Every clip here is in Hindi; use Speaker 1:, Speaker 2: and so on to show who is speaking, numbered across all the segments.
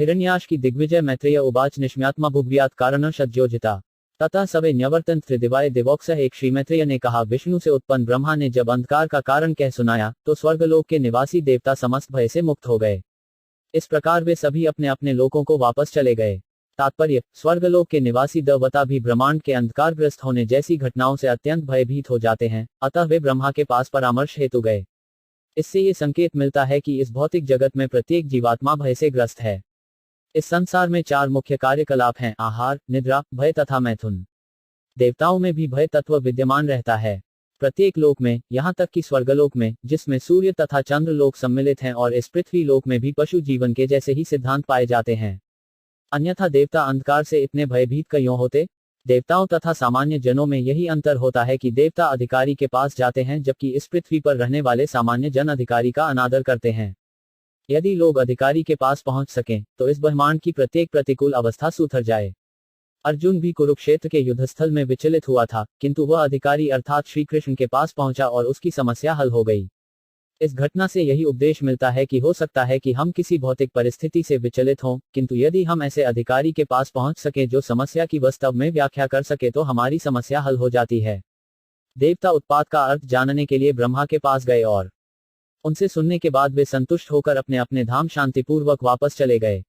Speaker 1: हिरण्याक्ष की दिग्विजय मैत्रेय उवाच निष्म्यात्मा भुव्यात् कारणं सज्जोजिता तथा सवे न्यवर्तन त्रिदिवाय दिवोक्सः। एक श्री मैत्रेय ने कहा, विष्णु से उत्पन्न ब्रह्मा ने जब अंधकार का कारण कह सुनाया तो स्वर्गलोक के निवासी देवता समस्त भय से मुक्त हो गए। इस प्रकार वे सभी अपने अपने लोकों को वापस चले गए। तात्पर्य, स्वर्गलोक के निवासी देवता भी ब्रह्मांड के अंधकारग्रस्त होने जैसी घटनाओं से अत्यंत भयभीत हो जाते हैं, अतः वे ब्रह्मा के पास परामर्श हेतु गए। इससे ये संकेत मिलता है कि इस भौतिक जगत में प्रत्येक जीवात्मा भय से ग्रस्त है। इस संसार में 4 मुख्य कार्यकलाप हैं: आहार, निद्रा, भय तथा मैथुन। देवताओं में भी भय तत्व विद्यमान रहता है। प्रत्येक लोक में, यहाँ तक कि स्वर्गलोक में, जिसमें सूर्य तथा चंद्र लोक सम्मिलित हैं, और इस पृथ्वी लोक में भी पशु जीवन के जैसे ही सिद्धांत पाए जाते हैं। अन्यथा देवता अंधकार से इतने भयभीत क्यों होते? देवताओं तथा सामान्य जनों में यही अंतर होता है कि देवता अधिकारी के पास जाते हैं, जबकि इस पृथ्वी पर रहने वाले सामान्य जन अधिकारी का अनादर करते हैं। यदि लोग अधिकारी के पास पहुंच सकें तो इस ब्रह्मांड की प्रत्येक प्रतिकूल अवस्था सुधर जाए। अर्जुन भी कुरुक्षेत्र के युद्धस्थल में विचलित हुआ था, किंतु वह अधिकारी अर्थात श्री कृष्ण के पास पहुंचा और उसकी समस्या हल हो गई। इस घटना से यही उपदेश मिलता है कि हो सकता है कि हम किसी भौतिक परिस्थिति से विचलित हों, किंतु यदि हम ऐसे अधिकारी के पास पहुंच सके जो समस्या की वास्तव में व्याख्या कर सके तो हमारी समस्या हल हो जाती है। देवता उत्पात का अर्थ जानने के लिए ब्रह्मा के पास गए और उनसे सुनने के बाद वे संतुष्ट होकर अपने अपने धाम शांतिपूर्वक वापस चले गए।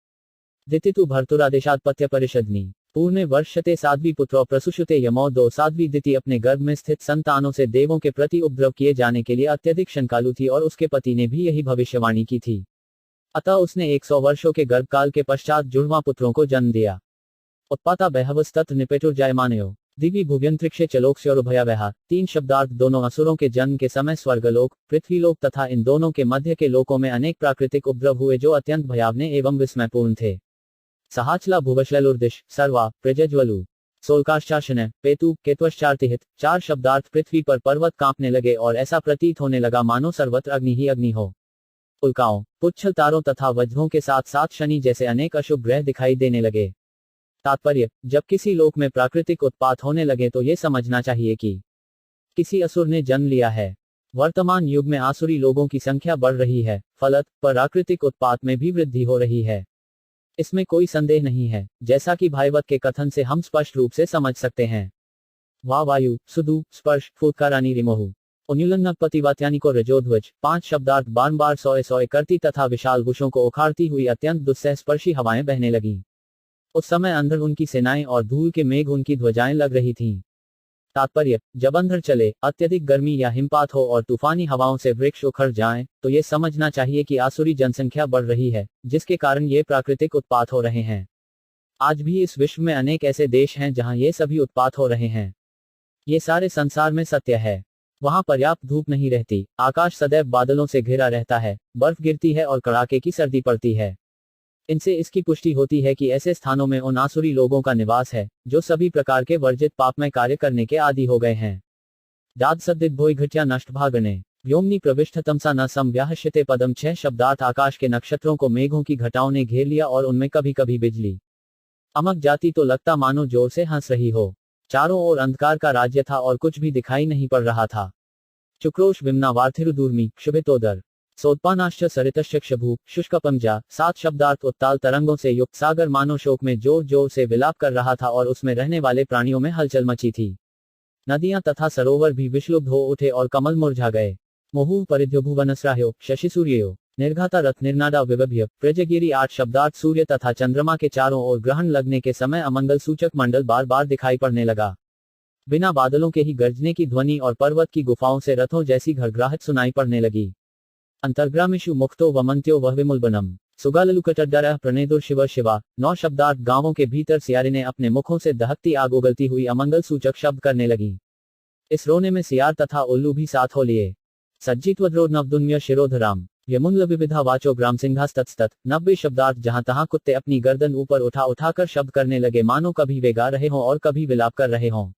Speaker 1: दितितु भर्तुरादेशात्पत्य परिषदनी पूर्णे वर्षते साध्वी पुत्रो प्रसुषुते यमो 2 साध्वी दिति अपने गर्भ में स्थित संतानों से देवों के प्रति उपद्रव किए जाने के लिए अत्यधिक शंकालु थी और उसके पति ने भी यही भविष्यवाणी की थी। अतः उसने 100 वर्षों के गर्भकाल के पश्चात जुड़वां पुत्रों को जन्म दिया। उत्पाता बहवस्तत् निपेटुर्जायमानयो दिव्य भुव्यंतरिक्षे चलोक्स्योरुभयावहा। 3 शब्दार्थ दोनों असुरों के जन्म के समय स्वर्गलोक, पृथ्वीलोक तथा इन दोनों के मध्य के लोकों में अनेक प्राकृतिक उपद्रव हुए जो अत्यंत भयावने एवं विस्मयपूर्ण थे। सहाचला भुवशलुर्दिश सर्वा प्रज्वलु सोलकाश्चाशन पेतु केत्वश्चार्तिहित। 4 शब्दार्थ पृथ्वी पर पर्वत कांपने लगे और ऐसा प्रतीत होने लगा मानो सर्वत्र अग्नि ही अग्नि हो। उल्काओं, पुच्छल तारों तथा वज्रों के साथ साथ शनि जैसे अनेक अशुभ ग्रह दिखाई देने लगे। तात्पर्य, जब किसी लोक में प्राकृतिक उत्पात होने लगे तो ये समझना चाहिए कि किसी असुर ने जन्म लिया है। वर्तमान युग में आसुरी लोगों की संख्या बढ़ रही है, फलत प्राकृतिक उत्पात में भी वृद्धि हो रही है। इसमें कोई संदेह नहीं है, जैसा कि भागवत के कथन से हम स्पष्ट रूप से समझ सकते हैं। वा वायु सुदु स्पर्श फुत्कारानी रिमोहु उन्युलंघ पतिवात्यानी को रजोध्वज। 5 शब्दार्थ बार बार सोए सोए करती तथा विशाल वृक्षों को उखाड़ती हुई अत्यंत दुस्सह स्पर्शी हवाएं बहने लगीं। उस समय अंधड़ उनकी सेनाएं और धूल के मेघ उनकी ध्वजाएं लग रही थीं। तात्पर्य, जब अंधड़ चले, अत्यधिक गर्मी या हिमपात हो और तूफानी हवाओं से वृक्ष उखड़ जाएं, तो ये समझना चाहिए कि आसुरी जनसंख्या बढ़ रही है, जिसके कारण ये प्राकृतिक उत्पात हो रहे हैं। आज भी इस विश्व में अनेक ऐसे देश हैं जहां ये सभी उत्पात हो रहे हैं। ये सारे संसार में सत्य है। वहां पर्याप्त धूप नहीं रहती, आकाश सदैव बादलों से घिरा रहता है, बर्फ गिरती है और कड़ाके की सर्दी पड़ती है। इनसे इसकी पुष्टि होती है कि ऐसे स्थानों में उन आसुरी लोगों का निवास है जो सभी प्रकार के वर्जित पापमय कार्य करने के आदी हो गए हैं। जाद सद्दित भोई घटिया नष्ट भागने व्योमनी प्रविष्ट तमसा न संव्याहश्यते पदम। 6 शब्दार्थ आकाश के नक्षत्रों को मेघों की घटाओं ने घेर लिया और उनमें कभी कभी बिजली अमक जाती तो लगता मानो जोर से हंस रही हो। चारों ओर अंधकार का राज्य था और कुछ भी दिखाई नहीं पड़ रहा था। चुक्रोश विमना वार्थिरुदूर्मी क्षुभितोदर सोत्पानाश्च सरितश्चक्षभू शुष्कपमजा। 7 शब्दार्थ उत्ताल तरंगों से युक्त सागर मानो शोक में जोर जोर से विलाप कर रहा था और उसमें रहने वाले प्राणियों में हलचल मची थी। नदियां तथा सरोवर भी विषलुप्त हो उठे और कमल मुरझा गए। मोहु परिद्योभुवनस्राह्यो शशिसूर्यो निर्घाता रथ निर्नादा विवभ्य प्रजगिरी। 8 शब्दार्थ सूर्य तथा चंद्रमा के चारों ओर ग्रहण लगने के समय अमंगल सूचक मंडल बार बार दिखाई पड़ने लगा। बिना बादलों के ही गर्जने की ध्वनि और पर्वत की गुफाओं से रथों जैसी घड़घड़ाहट सुनाई पड़ने लगी। अंतर्ग्रामिषु मुक्तो वमंत्यो वह विमुलबनम सुगाललुकटड्डारः प्रणेदुर शिव शिवा। 9 शब्दार्थ गांवों के भीतर सियारे ने अपने मुखों से दहकती आग उगलती हुई अमंगल सूचक शब्द करने लगी। इस रोने में सियार तथा उल्लू भी साथ हो लिए। सज्जित्वद्रो नवदुन्य शिरोधराम यमुनल विविधा वाचो ग्राम सिंहास्तत्स्तत। 90 शब्दार्थ जहां तहां कुत्ते अपनी गर्दन ऊपर उठा उठाकर शब्द करने लगे मानो कभी वे गा रहे हों और कभी विलाप कर रहे हों।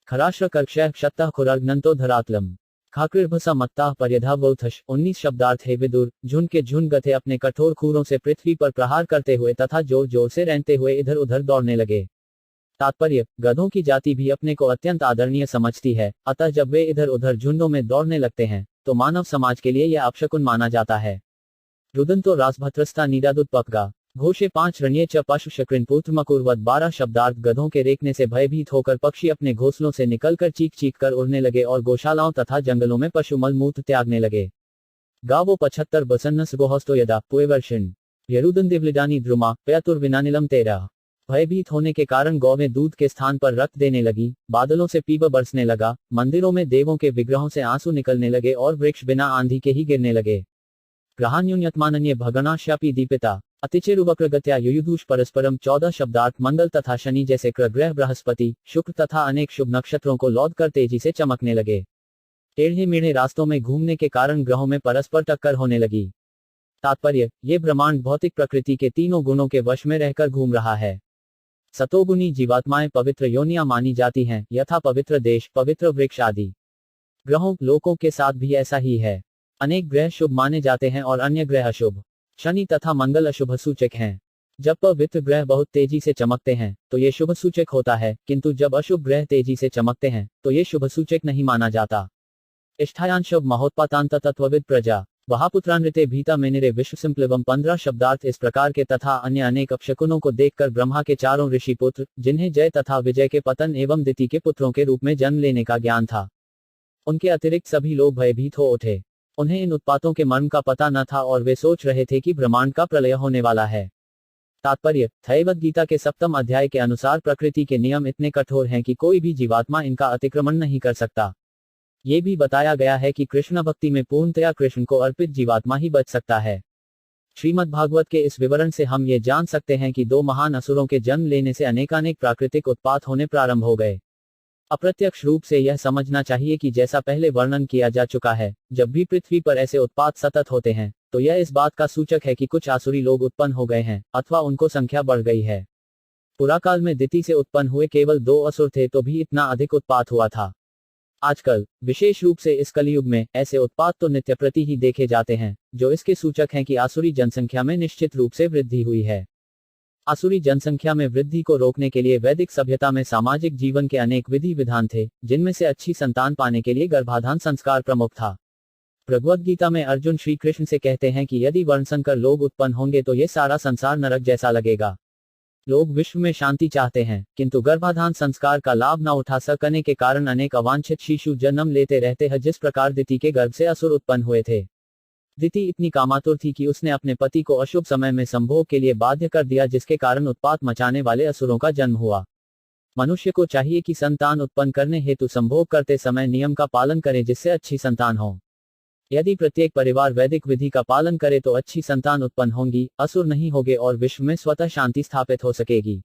Speaker 1: खराश्र कर्क्षय क्षत्तः खुराग्नंतो धरातलम खाकृभसा मत्ता पर्यधावौथश। 19 शब्दार्थ हे विदुर। झुंड के झुंड गधे अपने कठोर खूरों से पृथ्वी पर प्रहार करते हुए तथा जोर जोर से रेंगते हुए इधर उधर दौड़ने लगे। तात्पर्य, गधों की जाति भी अपने को अत्यंत आदरणीय समझती है, अतः जब वे इधर उधर झुंडों में दौड़ने लगते हैं तो मानव समाज के लिए यह अपशकुन माना जाता है। रुदंतो रासभत्रस्ता नीडादुत्पगा घोषे 5 रणये च पशु शकृन पुत्र मकुरवत 12 शब्दार्थ गधों के रेखने से भयभीत होकर पक्षी अपने घोंसलों से निकलकर चीख चीख कर उड़ने लगे और गौशालाओं तथा जंगलों में पशु मल मूत्र त्यागने लगे। गावो 75 बसन्नस गोहस्तो यदा पुएवर्षण यरुदन दिवलिडानी द्रुमा प्यातुर्विनानिलम 13। भयभीत होने के कारण गौवें दूध के स्थान पर रक्त देने लगी, बादलों से पीप बरसने लगा, मंदिरों में देवों के विग्रहों से आंसू निकलने लगे और वृक्ष बिना आंधी के ही गिरने लगे। ग्रहान्यून्यतमानन्य भगनाश्यापी दीपिता अतिचेरुवक्रगत्या युयुधूष परस्परम 14 शब्दार्थ मंगल तथा शनि जैसे ग्रह बृहस्पति, शुक्र तथा अनेक शुभ नक्षत्रों को लौट कर तेजी से चमकने लगे। टेढ़े मेढ़े रास्तों में घूमने के कारण ग्रहों में परस्पर टक्कर होने लगी। तात्पर्य, ये ब्रह्मांड भौतिक प्रकृति के तीनों गुणों के वश में रहकर घूम रहा है। सतोगुणी जीवात्माएं पवित्र योनियां मानी जाती हैं, यथा पवित्र देश, पवित्र वृक्ष आदि। ग्रहों लोकों के साथ भी ऐसा ही है। अनेक ग्रह शुभ माने जाते हैं और अन्य ग्रह अशुभ। शनि तथा मंगल अशुभ सूचक हैं। जब पवित्र ग्रह बहुत तेजी से चमकते हैं तो ये शुभ सूचक होता है, किंतु जब अशुभ ग्रह तेजी से चमकते हैं तो ये शुभ सूचक नहीं माना जाता। इष्ठायांशुभ महोत्पातांत तत्वविद प्रजा वहापुत्रानृते भीता मेनिरे विश्व सिंप्लिवम 15 शब्दार्थ इस प्रकार के तथा अन्य अनेक अपशकुनों को देखकर ब्रह्मा के चारों ऋषि पुत्र, जिन्हें जय तथा विजय के पतन एवं दिति के पुत्रों के रूप में जन्म लेने का ज्ञान था, उनके अतिरिक्त सभी लोग भयभीत हो उठे। उन्हें इन उत्पातों के मर्म का पता न था और वे सोच रहे थे कि ब्रह्मांड का प्रलय होने वाला है। तात्पर्य, थैवद गीता के 7वें अध्याय के अनुसार प्रकृति के नियम इतने कठोर हैं कि कोई भी जीवात्मा इनका अतिक्रमण नहीं कर सकता। ये भी बताया गया है कि कृष्ण भक्ति में पूर्णतया कृष्ण को अर्पित जीवात्मा ही बच सकता है। श्रीमद् भागवत के इस विवरण से हम ये जान सकते हैं कि दो महान असुरों के जन्म लेने से अनेकानेक प्राकृतिक उत्पात होने प्रारंभ हो गए। अप्रत्यक्ष रूप से यह समझना चाहिए कि जैसा पहले वर्णन किया जा चुका है, जब भी पृथ्वी पर ऐसे उत्पात सतत होते हैं तो यह इस बात का सूचक है कि कुछ आसुरी लोग उत्पन्न हो गए हैं अथवा उनको संख्या बढ़ गई है। पुराकाल में दिति से उत्पन्न हुए केवल 2 असुर थे तो भी इतना अधिक उत्पात हुआ था। आजकल विशेष रूप से इस कलयुग में ऐसे उत्पात तो नित्य प्रति ही देखे जाते हैं, जो इसके सूचक हैं कि आसुरी जनसंख्या में निश्चित रूप से वृद्धि हुई है। आसुरी जनसंख्या में वृद्धि को रोकने के लिए वैदिक सभ्यता में सामाजिक जीवन के अनेक विधि विधान थे, जिनमें से अच्छी संतान पाने के लिए गर्भाधान संस्कार प्रमुख था। भगवद गीता में अर्जुन श्री कृष्ण से कहते हैं कि यदि वर्णशंकर लोग उत्पन्न होंगे तो ये सारा संसार नरक जैसा लगेगा। लोग विश्व में शांति चाहते हैं, किंतु गर्भाधान संस्कार का लाभ न उठा सकने के कारण अनेक अवांछित शिशु जन्म लेते रहते हैं। जिस प्रकार दिति के गर्भ से असुर उत्पन्न हुए थे। दिति इतनी कामातुर थी कि उसने अपने पति को अशुभ समय में संभोग के लिए बाध्य कर दिया, जिसके कारण उत्पात मचाने वाले असुरों का जन्म हुआ। मनुष्य को चाहिए कि संतान उत्पन्न करने हेतु संभोग करते समय नियम का पालन करे, जिससे अच्छी संतान हो। यदि प्रत्येक परिवार वैदिक विधि का पालन करे तो अच्छी संतान उत्पन्न होंगी, असुर नहीं होंगे और विश्व में स्वतः शांति स्थापित हो सकेगी।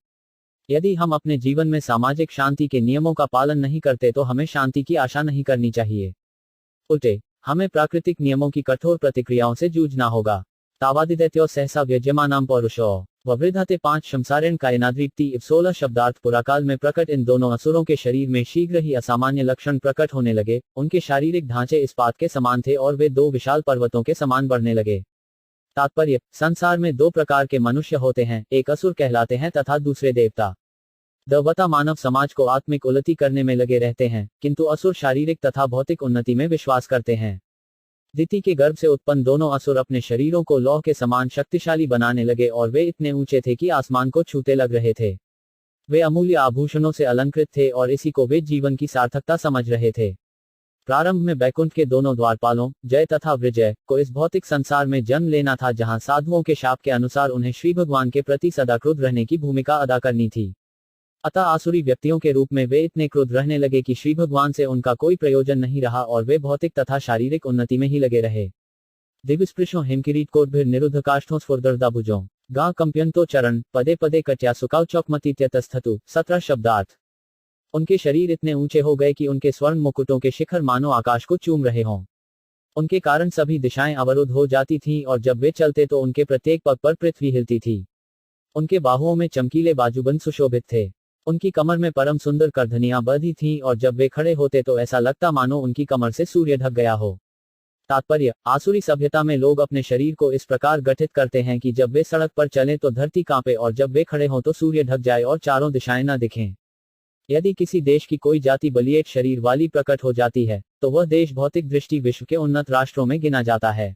Speaker 1: यदि हम अपने जीवन में सामाजिक शांति के नियमों का पालन नहीं करते तो हमें शांति की आशा नहीं करनी चाहिए। उल्टे हमें प्राकृतिक नियमों की कठोर प्रतिक्रियाओं से जूझना होगा। तावादिदैत्यो सहसा व्यज्यमानां पौरुषो ववृद्धते 5 शमसारेण कायनाद्रीप्ति 16 शब्दार्थ पुराकाल में प्रकट इन दोनों असुरों के शरीर में शीघ्र ही असामान्य लक्षण प्रकट होने लगे। उनके शारीरिक ढांचे इस्पात के समान थे और वे 2 विशाल पर्वतों के समान बढ़ने लगे। तात्पर्य, संसार में 2 प्रकार के मनुष्य होते हैं, एक असुर कहलाते हैं तथा दूसरे देवता। देवता मानव समाज को आत्मिक उन्नति करने में लगे रहते हैं, किंतु असुर शारीरिक तथा भौतिक उन्नति में विश्वास करते हैं। दिति के गर्भ से उत्पन्न दोनों असुर अपने शरीरों को लौह के समान शक्तिशाली बनाने लगे और वे इतने ऊंचे थे कि आसमान को छूते लग रहे थे। वे अमूल्य आभूषणों से अलंकृत थे और इसी को वे जीवन की सार्थकता समझ रहे थे। प्रारंभ में बैकुंठ के दोनों द्वारपालों जय तथा विजय को इस भौतिक संसार में जन्म लेना था, जहां साधुओं के शाप के अनुसार उन्हें श्री भगवान के प्रति सदा क्रुद्ध रहने की भूमिका अदा करनी थी। अतः आसुरी व्यक्तियों के रूप में वे इतने क्रुद्ध रहने लगे कि श्री भगवान से उनका कोई प्रयोजन नहीं रहा और वे भौतिक तथा शारीरिक उन्नति में ही लगे रहे। दिव्यस्पृशो हिमकिरीट कोटभिर निरुद्ध काष्ठों स्फुरदर्दाभुजों गा कंप्यंतो चरण पदे पदे कट्या सुकाव चौकमतीत्यतस्थतु 17 शब्दार्थ। उनके शरीर इतने ऊंचे हो गए कि उनके स्वर्ण मुकुटों के शिखर मानो आकाश को चूम रहे हों। उनके कारण सभी दिशाएं अवरुद्ध हो जाती थीं और जब वे चलते तो उनके प्रत्येक पग पर पृथ्वी हिलती थी। उनके बाहुओं में चमकीले बाजूबंद सुशोभित थे। उनकी कमर में परम सुंदर करधनियां बंधी थीं और जब वे खड़े होते तो ऐसा लगता मानो उनकी कमर से सूर्य ढक गया हो। तात्पर्य, आसुरी सभ्यता में लोग अपने शरीर को इस प्रकार गठित करते हैं कि जब वे सड़क पर चलें तो धरती कांपे और जब वे खड़े हों तो सूर्य ढक जाए और चारों दिशाएं न दिखें। यदि किसी देश की कोई जाति बलिएट शरीर वाली प्रकट हो जाती है तो वह देश भौतिक दृष्टि विश्व के उन्नत राष्ट्रों में गिना जाता है।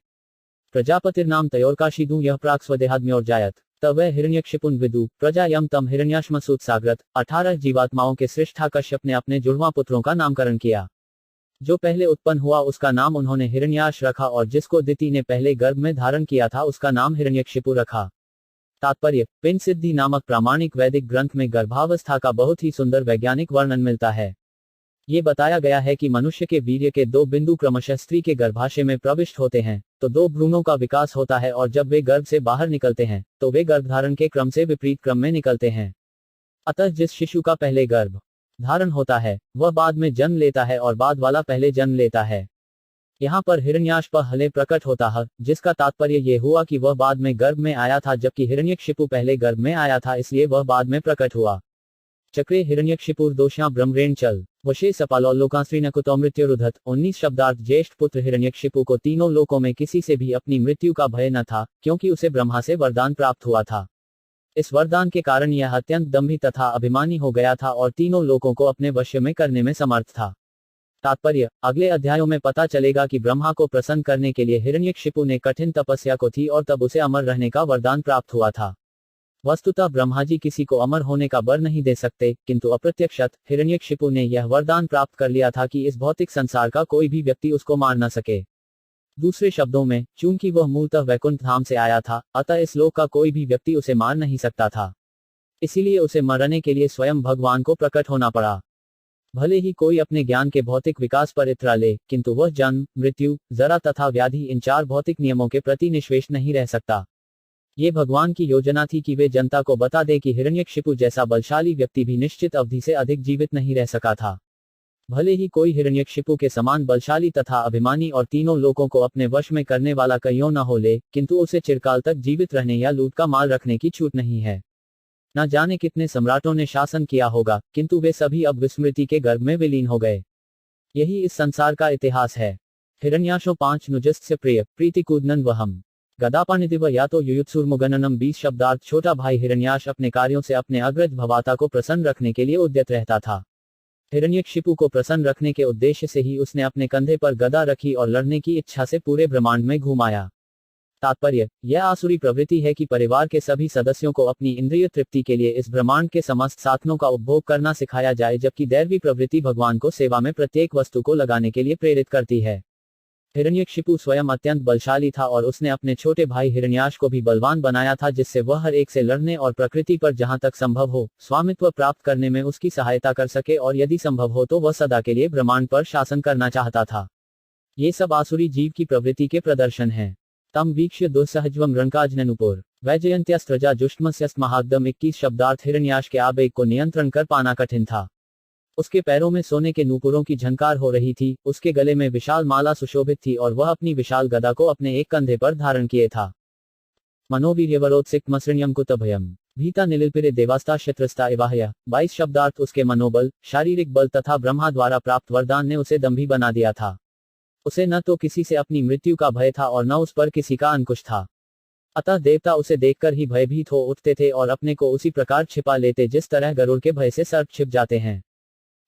Speaker 1: प्रजापतिर्नाम तयोरकाशीदू यह प्राक् स्वदेहाद्म्योर्जायत तब वह हिरण्यकशिपुन विदु प्रजा यम तम हिरण्याश्मसूत साग्रत 18 जीवात्माओं के श्रेष्ठा कश्यप ने अपने जुड़वां पुत्रों का नामकरण किया। जो पहले उत्पन्न हुआ उसका नाम उन्होंने हिरण्याश रखा और जिसको दिति ने पहले गर्भ में धारण किया था उसका नाम हिरण्यकशिपु रखा। तात्पर्य, पिंड सिद्धि नामक प्रामाणिक वैदिक ग्रंथ में गर्भावस्था का बहुत ही सुंदर वैज्ञानिक वर्णन मिलता है। ये बताया गया है कि मनुष्य के वीर्य के 2 बिंदु क्रमशः स्त्री के गर्भाशय में प्रविष्ट होते हैं तो 2 भ्रूणों का विकास होता है और जब वे गर्भ से बाहर निकलते हैं तो वे गर्भधारण के क्रम से विपरीत क्रम में निकलते हैं। अतः जिस शिशु का पहले गर्भ धारण होता है वह बाद में जन्म लेता है और बाद वाला पहले जन्म लेता है। यहाँ पर हिरण्याश पहले प्रकट होता है, जिसका तात्पर्य ये हुआ कि वह बाद में गर्भ में आया था जबकि हिरण्यकशिपु पहले गर्भ में आया था, इसलिए वह बाद में प्रकट हुआ। चक्रे हिरण्यकशिपुर दोषा ब्रह्मरेण चल वशे सपालोकाश्रीनकुतो मृत्युरुधत 19 शब्दार्थ ज्येष्ठ पुत्र हिरण्यकशिपु को तीनों लोकों में किसी से भी अपनी मृत्यु का भय न था क्योंकि उसे ब्रह्मा से वरदान प्राप्त हुआ था। इस वरदान के कारण यह अत्यंत दंभी तथा अभिमानी हो गया था और तीनों लोकों को अपने वश में करने में समर्थ था। तात्पर्य, अगले अध्यायों में पता चलेगा कि ब्रह्मा को प्रसन्न करने के लिए हिरण्यकशिपु ने कठिन तपस्या को थी और तब उसे अमर रहने का वरदान प्राप्त हुआ था। वस्तुतः ब्रह्मा जी किसी को अमर होने का वर नहीं दे सकते, किंतु अप्रत्यक्षत हिरण्यकशिपु ने यह वरदान प्राप्त कर लिया था कि इस भौतिक संसार का कोई भी व्यक्ति उसको मार न सके। दूसरे शब्दों में, चूंकि वह मूलतः वैकुंठ धाम से आया था, अतः इस लोक का कोई भी व्यक्ति उसे मार नहीं सकता था। इसीलिए उसे मरने के लिए स्वयं भगवान को प्रकट होना पड़ा। भले ही कोई अपने ज्ञान के भौतिक विकास पर इतरा ले, किंतु वह जन्म, मृत्यु, जरा तथा व्याधि इन 4 भौतिक नियमों के प्रति निष्पेष नहीं रह सकता। ये भगवान की योजना थी कि वे जनता को बता दे कि हिरण्यकशिपु जैसा बलशाली व्यक्ति भी निश्चित अवधि से अधिक जीवित नहीं रह सका था। भले ही कोई हिरण्यकशिपु के समान बलशाली तथा अभिमानी और तीनों लोगों को अपने वश में करने वाला कहियो न हो ले, किंतु उसे चिरकाल तक जीवित रहने या लूट का माल रखने की छूट नहीं है। न जाने कितने सम्राटों ने शासन किया होगा, किंतु वे सभी अब विस्मृति के गर्भ में विलीन हो गए। यही इस संसार का इतिहास है। हिरण्याशो 5 नुजस्य प्रिय प्रीतिकूदनन वहम गदापानिदिव या तो युयुत्सुर्मुगननम 20 शब्दार्थ छोटा भाई हिरण्याश अपने कार्यों से अपने अग्रज भवाता को प्रसन्न रखने के लिए उद्यत रहता था। हिरण्यकशिपु को प्रसन्न रखने के उद्देश्य से ही उसने अपने कंधे पर गदा रखी और लड़ने की इच्छा से पूरे ब्रह्मांड में घुमाया। तात्पर्य, यह आसुरी प्रवृत्ति है कि परिवार के सभी सदस्यों को अपनी इंद्रिय तृप्ति के लिए इस ब्रह्मांड के समस्त साधनों का उपभोग करना सिखाया जाए, जबकि दैवी प्रवृत्ति भगवान को सेवा में प्रत्येक वस्तु को लगाने के लिए प्रेरित करती है। हिरण्यकशिपु स्वयं अत्यंत बलशाली था और उसने अपने छोटे भाई हिरण्याश को भी बलवान बनाया था, जिससे वह हर एक से लड़ने और प्रकृति पर जहां तक संभव हो स्वामित्व प्राप्त करने में उसकी सहायता कर सके, और यदि संभव हो तो वह सदा के लिए ब्रह्मांड पर शासन करना चाहता था। ये सब आसुरी जीव की प्रवृत्ति के प्रदर्शन हैं। तम वीक्ष्य दुस्सहज्वम रंकाजननुपुर वैजयंत्यास्त्रजा जुष्टमस्यस्तमहाग्दम 21 शब्दार्थ हिरण्याश के आवेग को नियंत्रण कर पाना कठिन था। उसके पैरों में सोने के नूपुरों की झनकार हो रही थी, उसके गले में विशाल माला सुशोभित थी और वह अपनी विशाल गदा को अपने एक कंधे पर धारण किए था। मनोवीर्यवरोत्सिक मसृण्यम कुतभयम भीता निलिलपिरे देवास्ता शत्रस्ता एवाहय 22 शब्दार्थ उसके मनोबल, शारीरिक बल तथा ब्रह्मा द्वारा प्राप्त वरदान ने उसे दंभी बना दिया था। उसे न तो किसी से अपनी मृत्यु का भय था और न उस पर किसी का अंकुश था। अतः देवता उसे देखकर ही भयभीत हो उठते थे और अपने को उसी प्रकार छिपा लेते जिस तरह गरुड़ के भय से सर्प छिप जाते हैं।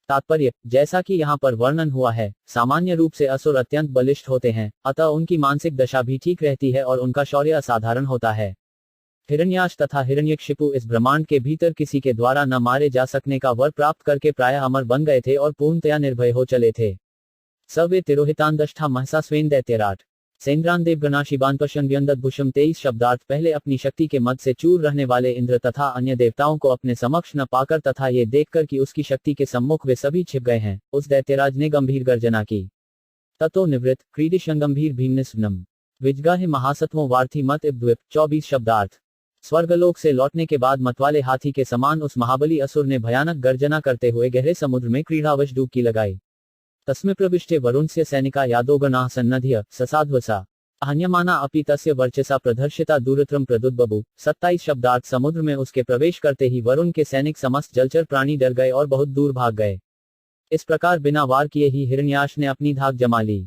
Speaker 1: तात्पर्य, जैसा कि यहाँ पर वर्णन हुआ है, सामान्य रूप से असुर अत्यंत बलिष्ठ होते हैं, अतः उनकी मानसिक दशा भी ठीक रहती है और उनका शौर्य असाधारण होता है। हिरण्याश तथा हिरण्यकशिपु इस ब्रह्मांड के भीतर किसी के द्वारा न मारे जा सकने का वर प्राप्त करके प्रायः अमर बन गए थे और पूर्णतया निर्भय हो चले थे। सवे तिरोहितांदष्ठा महसा स्वेन दैत्यराट सेन्द्रान देवगणा शिवान पशन व्यंदद्भुषम 23 शब्दार्थ पहले अपनी शक्ति के मद से चूर रहने वाले इंद्र तथा अन्य देवताओं को अपने समक्ष न पाकर तथा ये देखकर कि उसकी शक्ति के सम्मुख वे सभी छिप गए हैं, उस दैत्यराज ने गंभीर गर्जना की। ततो निवृत्त क्रीडिशंगंभीर भीमनिस्वनम विजगाहे महासत्वों वार्थी मत इब्द्विप 24 शब्दार्थ स्वर्गलोक से लौटने के बाद मतवाले हाथी के समान उस महाबली असुर ने भयानक गर्जना करते हुए गहरे समुद्र में क्रीड़ावश डुबकी लगाई। तस्मे प्रविष्टे वरुणस्य सैनिका यादोगणाः सन्नध्य ससाध्वसा अहन्यमाना अपि तस्य वर्चसा प्रदर्शिता दूरत्रम प्रदुद्बभु 27 शब्दार्थ समुद्र में उसके प्रवेश करते ही वरुण के सैनिक समस्त जलचर प्राणी डर गए और बहुत दूर भाग गए। इस प्रकार बिना वार किए ही हिरण्याश ने अपनी धाक जमा ली।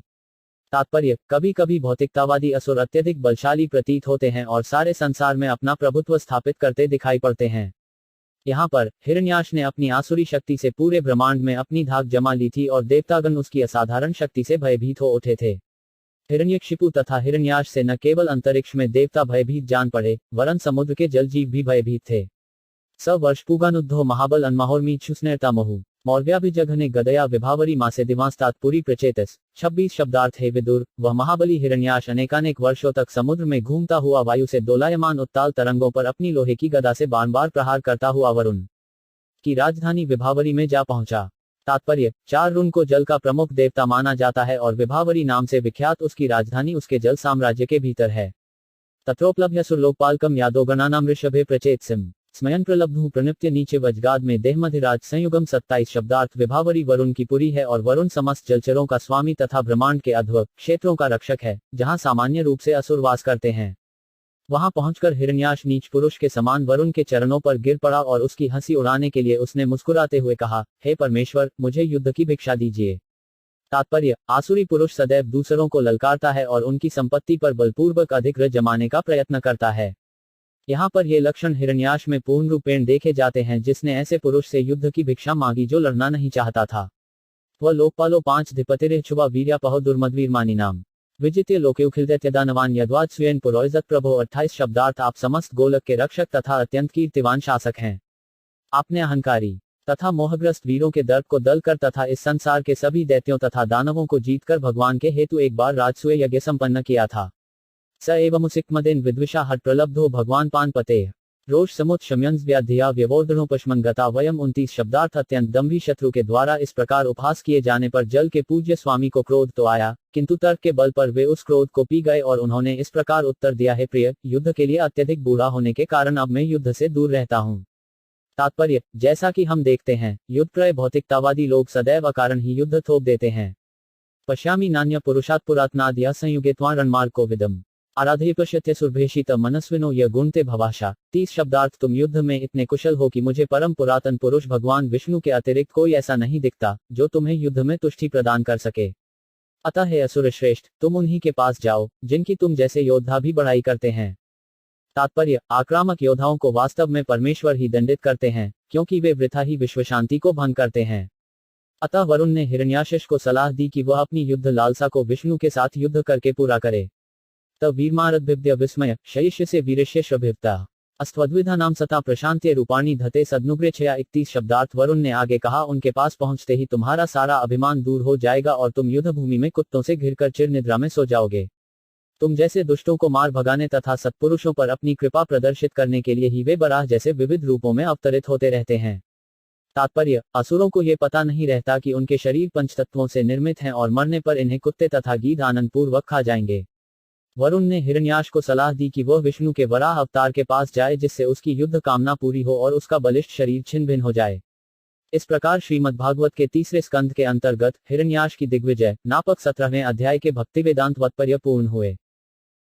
Speaker 1: तात्पर्य, कभी कभी भौतिकतावादी असुर अत्यधिक बलशाली प्रतीत होते हैं और सारे संसार में अपना प्रभुत्व स्थापित करते दिखाई पड़ते हैं। यहाँ पर हिरण्याश ने अपनी आसुरी शक्ति से पूरे ब्रह्मांड में अपनी धाक जमा ली थी और देवतागण उसकी असाधारण शक्ति से भयभीत हो उठे थे। हिरण्यकशिपु तथा हिरण्याश से न केवल अंतरिक्ष में देवता भयभीत जान पड़े, वरन समुद्र के जल जीव भी भयभीत थे। स वर्ष पुगानुद्धो महाबल अनमाहोर्मी छुस्नेरता महु मौर्व्याभिजघने गदया विभावरी मासे दिवांस्तात पुरी प्रचेतस। 26 शब्दार्थ हे विदुर, वह महाबली हिरण्याश अनेकानेक वर्षों तक समुद्र में घूमता हुआ वायु से दोलायमान उत्ताल तरंगों पर अपनी लोहे की गदा से बार बार प्रहार करता हुआ वरुण की राजधानी विभावरी में जा पहुंचा। तात्पर्य, 4 रुण को जल का प्रमुख देवता माना जाता है और विभावरी नाम से विख्यात उसकी राजधानी उसके जल साम्राज्य के भीतर है। तत्रोपलभ्य सुरलोकपालकम यादोगणानाम ऋषभे प्रचेत सिम स्मयन प्रलब्धु प्रणिप्त्य नीचे वज्गाद में देहमधिराज संयुगम 27 शब्दार्थ विभावरी वरुण की पुरी है और वरुण समस्त जलचरों का स्वामी तथा ब्रह्मांड के अध्वर्ग क्षेत्रों का रक्षक है, जहां सामान्य रूप से असुर वास करते हैं। वहां पहुंचकर हिरण्याश नीच पुरुष के समान वरुण के चरणों पर गिर पड़ा और उसकी हंसी उड़ाने के लिए उसने मुस्कुराते हुए कहा, हे परमेश्वर, मुझे युद्ध की भिक्षा दीजिए। तात्पर्य, आसुरी पुरुष सदैव दूसरों को ललकारता है और उनकी संपत्ति पर बलपूर्वक अधिक रज जमाने का प्रयत्न करता है। यहाँ पर ये लक्षण हिरण्याश में पूर्ण रूपेण देखे जाते हैं, जिसने ऐसे पुरुष से युद्ध की भिक्षा मांगी जो लड़ना नहीं चाहता था। वह लोकपालो 5 धिपतिरे छुवा वीर्यापहो दुर्मदवीर मानी नाम विजित्य लोकेउखिलदैत्यदानवान यद्वाद स्वयं पुरोइजत प्रभो 28 शब्दार्थ आप समस्त गोलक के रक्षक तथा अत्यंत कीर्तिवान शासक हैं। आपने अहंकारी तथा मोहग्रस्त वीरों के दर्प को दल कर तथा इस संसार के सभी दैत्यों तथा दानवों को जीतकर भगवान के हेतु एक बार राजसूय यज्ञ संपन्न किया था। स एवमुसिक्मदेन विद्विषा हट प्रलब्धो भगवान पान पते रोष समुत शम्यंस व्याधिया व्यवोर्धनोपशमन गता वयम 29 शब्दार्थ अत्यंत दम्भी शत्रु के द्वारा इस प्रकार उपहास किए जाने पर जल के पूज्य स्वामी को क्रोध तो आया, किंतु तर्क के बल पर वे उस क्रोध को पी गए और उन्होंने इस प्रकार उत्तर दिया, हे प्रिय, युद्ध के लिए अत्यधिक बूढ़ा होने के कारण अब मैं युद्ध से दूर रहता हूँ। तात्पर्य, जैसा कि हम देखते हैं, युद्धप्राय भौतिकतावादी लोग सदैव अकारण ही युद्ध थोप देते हैं। पश्यामि नान्य पुरुषात् पुरातनाद् यः संयुगेत्वा रणमार्ग कोविदम् आराधे पश्यते सुरभेषित मनस्विनो यह गुणते भवाशा। 30 शब्दार्थ तुम युद्ध में इतने कुशल हो कि मुझे परम पुरातन पुरुष भगवान विष्णु के अतिरिक्त कोई ऐसा नहीं दिखता जो तुम्हें युद्ध में तुष्टि प्रदान कर सके। अतः हे असुर श्रेष्ठ, तुम उन्हीं के पास जाओ जिनकी तुम जैसे योद्धा भी बढ़ाई करते हैं। तात्पर्य, आक्रामक योद्धाओं को वास्तव में परमेश्वर ही दंडित करते हैं, क्योंकि वे वृथा ही विश्व शांति को भंग करते हैं। अतः वरुण ने हिरण्याशिष को सलाह दी कि वह अपनी युद्ध लालसा को विष्णु के साथ युद्ध करके पूरा करे। तब वीरमारद्भिद्य विस्मय शयिष्य से वीरस्य श्रभिवता अस्त्वद्विधा नाम सता प्रशांत्य रूपाणी धते सदनुग्रेछया 31 शब्दार्थ वरुण ने आगे कहा, उनके पास पहुंचते ही तुम्हारा सारा अभिमान दूर हो जाएगा और तुम युद्ध भूमि में कुत्तों से घिरकर चिर निद्रा में सो जाओगे। तुम जैसे दुष्टों को मार भगाने तथा सत्पुरुषों पर अपनी कृपा प्रदर्शित करने के लिए ही वे बराह जैसे विविध रूपों में अवतरित होते रहते हैं। तात्पर्य, असुरों को ये पता नहीं रहता कि उनके शरीर पंचतत्वों से निर्मित हैं और मरने पर इन्हें कुत्ते तथा गीध आनंद पूर्वक खा जाएंगे। वरुण ने हिरण्याश को सलाह दी कि वह विष्णु के वराह अवतार के पास जाए, जिससे उसकी युद्ध कामना पूरी हो और उसका बलिष्ठ शरीर छिन्न भिन्न हो जाए। इस प्रकार श्रीमद्भागवत के 3रे स्कंद के अंतर्गत हिरण्याश की दिग्विजय नापक 17वें अध्याय के भक्ति वेदांत तात्पर्य पूर्ण हुए।